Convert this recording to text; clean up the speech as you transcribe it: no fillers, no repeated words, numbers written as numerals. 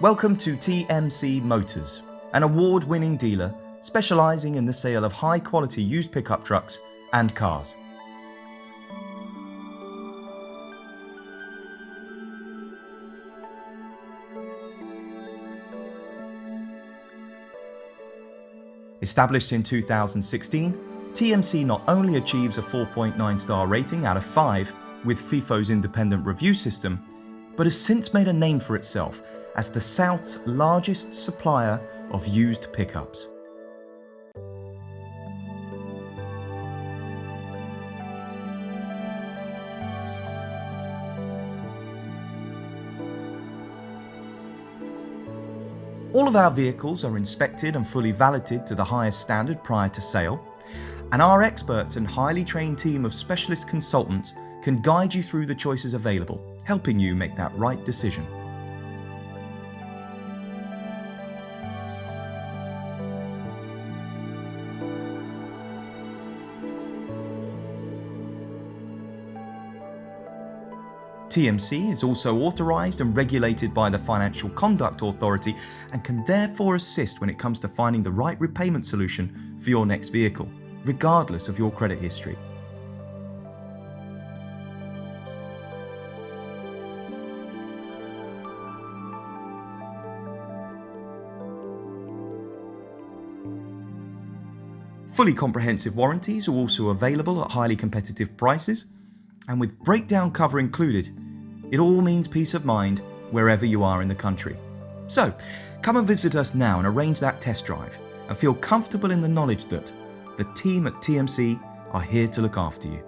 Welcome to TMC Motors, an award-winning dealer specialising in the sale of high-quality used pickup trucks and cars. Established in 2016, TMC not only achieves a 4.9 star rating out of 5 with FIFO's independent review system, but has since made a name for itself as the South's largest supplier of used pickups. All of our vehicles are inspected and fully validated to the highest standard prior to sale, and our experts and highly trained team of specialist consultants can guide you through the choices available, helping you make that right decision. TMC is also authorised and regulated by the Financial Conduct Authority and can therefore assist when it comes to finding the right repayment solution for your next vehicle, regardless of your credit history. Fully comprehensive warranties are also available at highly competitive prices, and with breakdown cover included, it all means peace of mind wherever you are in the country. So, come and visit us now and arrange that test drive, and feel comfortable in the knowledge that the team at TMC are here to look after you.